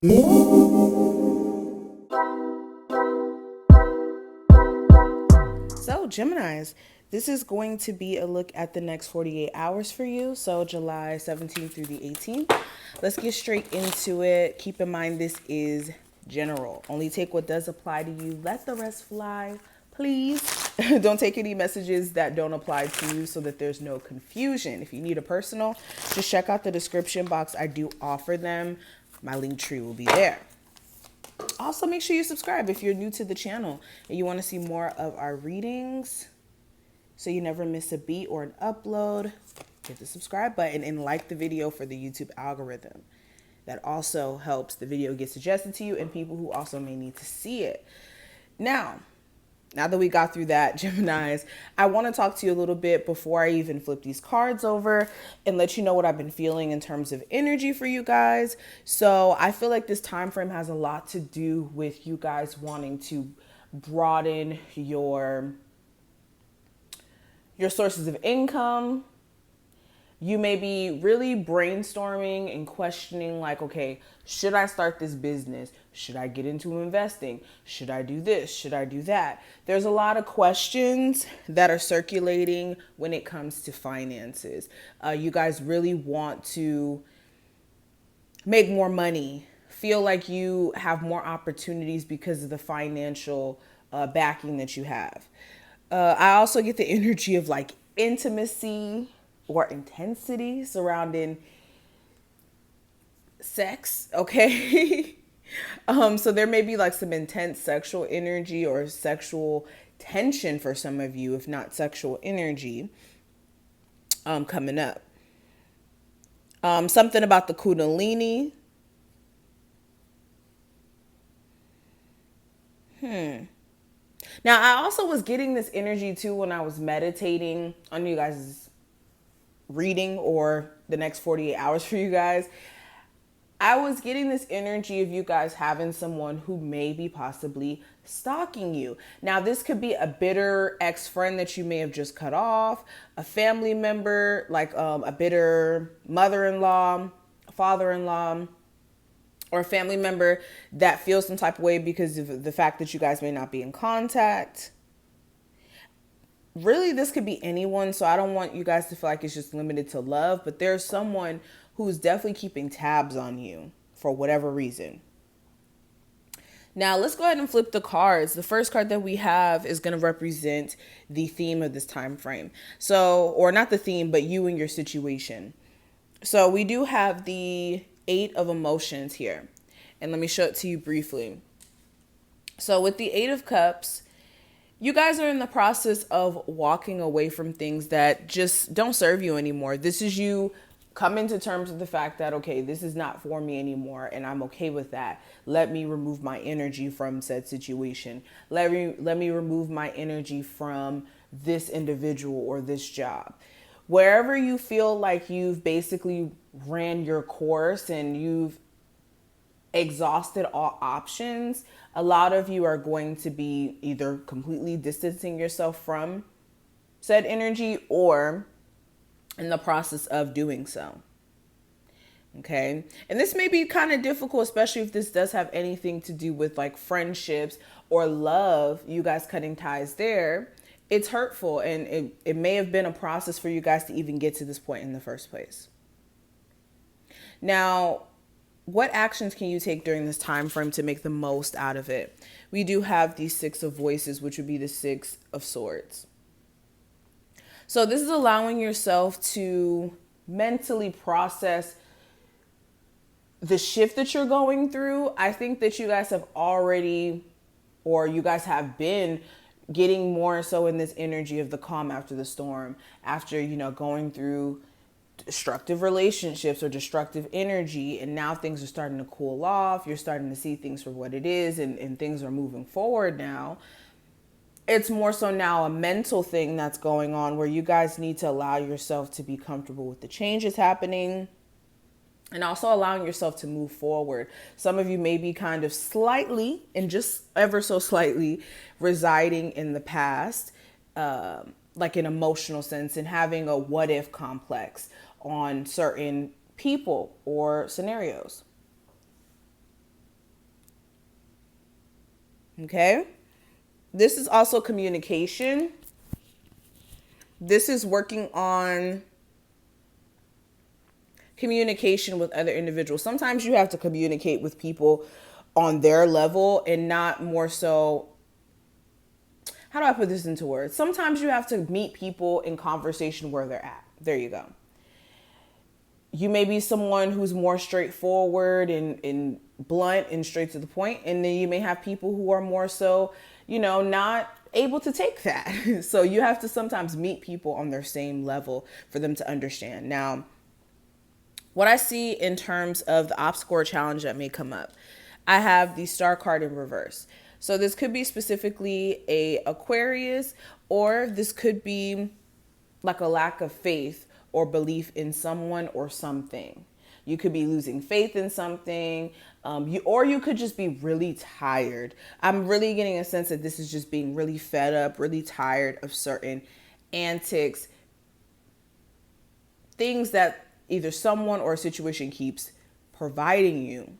So, Geminis, this is going to be a look at the next 48 hours for you. So, July 17th through the 18th. Let's get straight into it. Keep in mind, this is general. Only take what does apply to you. Let the rest fly, please. Don't take any messages that don't apply to you so that there's no confusion. If you need a personal, just check out the description box. I do offer them. My link tree will be there. Also, make sure you subscribe if you're new to the channel and you want to see more of our readings so you never miss a beat or an upload. Hit the subscribe button and like the video for the YouTube algorithm. That also helps the video get suggested to you and people who also may need to see it. Now that we got through that, Geminis, I want to talk to you a little bit before I even flip these cards over and let you know what I've been feeling in terms of energy for you guys. So I feel like this time frame has a lot to do with you guys wanting to broaden your sources of income. You may be really brainstorming and questioning like, okay, should I start this business? Should I get into investing? Should I do this? Should I do that? There's a lot of questions that are circulating when it comes to finances. You guys really want to make more money, feel like you have more opportunities because of the financial backing that you have. I also get the energy of like intimacy or intensity surrounding sex, okay? So there may be like some intense sexual energy or sexual tension for some of you, if not sexual energy, coming up. Something about the Kundalini. Now, I also was getting this energy too when I was meditating on you guys' reading or the next 48 hours for you guys. I was getting this energy of you guys having someone who may be possibly stalking you. Now, this could be a bitter ex-friend that you may have just cut off, a family member, like a bitter mother-in-law, father-in-law, or a family member that feels some type of way because of the fact that you guys may not be in contact. Really, this could be anyone, so I don't want you guys to feel like it's just limited to love, but there's someone who's definitely keeping tabs on you for whatever reason. Now, let's go ahead and flip the cards. The first card that we have is going to represent the theme of this time frame. So, or not the theme, but you and your situation. So we do have the 8 of Emotions here. And let me show it to you briefly. So with the 8 of Cups, you guys are in the process of walking away from things that just don't serve you anymore. This is you coming to terms with the fact that, okay, this is not for me anymore, and I'm okay with that. Let me remove my energy from said situation. Let me remove my energy from this individual or this job. Wherever you feel like you've basically ran your course and you've exhausted all options, a lot of you are going to be either completely distancing yourself from said energy or in the process of doing so. Okay. And this may be kind of difficult, especially if this does have anything to do with like friendships or love, you guys cutting ties there. It's hurtful, and it may have been a process for you guys to even get to this point in the first place. Now, what actions can you take during this time frame to make the most out of it? We do have the 6 of Voices, which would be the 6 of Swords. So this is allowing yourself to mentally process the shift that you're going through. I think that you guys have already, or you guys have been getting more so in this energy of the calm after the storm, after, going through destructive relationships or destructive energy, and now things are starting to cool off. You're starting to see things for what it is, and things are moving forward now. It's more so now a mental thing that's going on where you guys need to allow yourself to be comfortable with the changes happening and also allowing yourself to move forward. Some of you may be kind of slightly, and just ever so slightly, residing in the past, like an emotional sense, and having a what if complex on certain people or scenarios. Okay. This is also communication. This is working on communication with other individuals. Sometimes you have to communicate with people on their level and not more so. How do I put this into words? Sometimes you have to meet people in conversation where they're at. There you go. You may be someone who's more straightforward and blunt and straight to the point. And then you may have people who are more so, not able to take that. So you have to sometimes meet people on their same level for them to understand. Now, what I see in terms of the obstacle or challenge that may come up, I have the Star card in reverse. So this could be specifically a Aquarius, or this could be like a lack of faith or belief in someone or something. You could be losing faith in something, or you could just be really tired. I'm really getting a sense that this is just being really fed up, really tired of certain antics, things that either someone or a situation keeps providing you.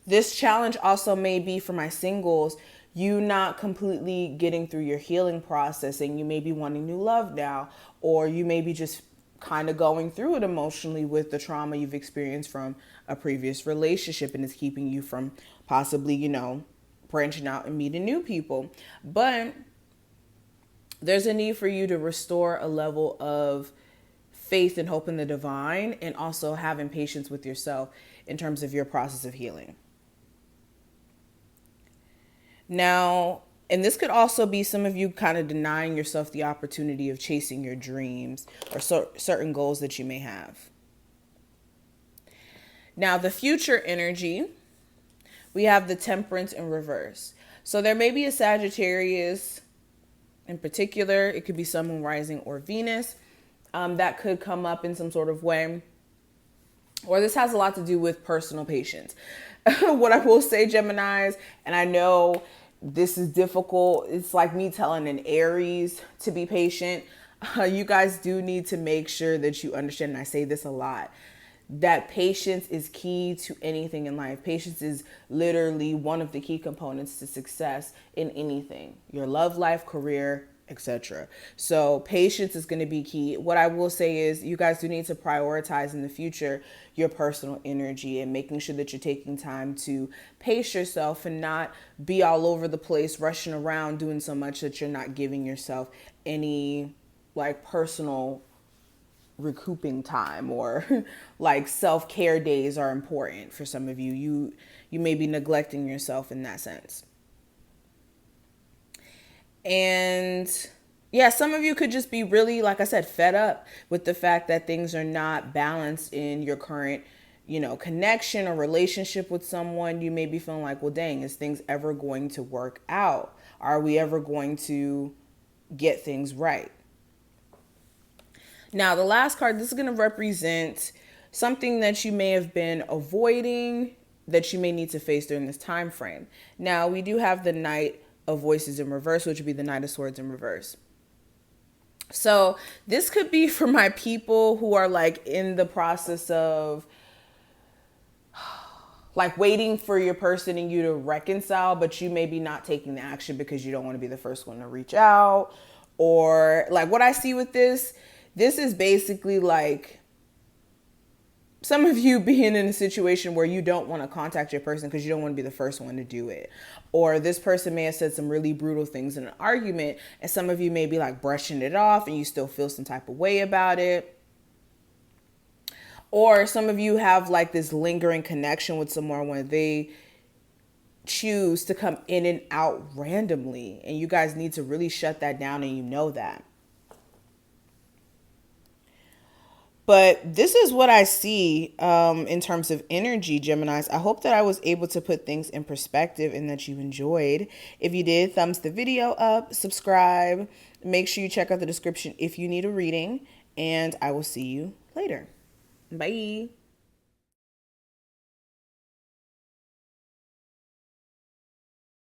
This challenge also may be for my singles, you not completely getting through your healing process, and you may be wanting new love now, or you may be just kind of going through it emotionally with the trauma you've experienced from a previous relationship, and it's keeping you from possibly, branching out and meeting new people. But there's a need for you to restore a level of faith and hope in the divine, and also having patience with yourself in terms of your process of healing. Now, and this could also be some of you kind of denying yourself the opportunity of chasing your dreams or certain goals that you may have. Now, the future energy, we have the Temperance in reverse. So there may be a Sagittarius in particular. It could be Sun, Moon, Rising, or Venus that could come up in some sort of way. Or this has a lot to do with personal patience. What I will say, Geminis, and I know this is difficult. It's like me telling an Aries to be patient. You guys do need to make sure that you understand, and I say this a lot, that patience is key to anything in life. Patience is literally one of the key components to success in anything, your love life, career, etc. So patience is going to be key. What I will say is you guys do need to prioritize in the future your personal energy and making sure that you're taking time to pace yourself and not be all over the place, rushing around, doing so much that you're not giving yourself any like personal recouping time, or like self-care days are important for some of you. You may be neglecting yourself in that sense. And yeah, some of you could just be really, like I said, fed up with the fact that things are not balanced in your current, connection or relationship with someone. You may be feeling like, well, dang, is things ever going to work out? Are we ever going to get things right? Now, the last card, this is going to represent something that you may have been avoiding that you may need to face during this time frame. Now, we do have the Knight of Voices in reverse, which would be the Knight of Swords in reverse. So this could be for my people who are like in the process of like waiting for your person and you to reconcile, but you may be not taking the action because you don't want to be the first one to reach out. Or like what I see with this is basically like some of you being in a situation where you don't want to contact your person because you don't want to be the first one to do it. Or this person may have said some really brutal things in an argument, and some of you may be like brushing it off and you still feel some type of way about it. Or some of you have like this lingering connection with someone when they choose to come in and out randomly, and you guys need to really shut that down, and you know that. But this is what I see in terms of energy, Geminis. I hope that I was able to put things in perspective and that you enjoyed. If you did, thumbs the video up, subscribe. Make sure you check out the description if you need a reading. And I will see you later. Bye.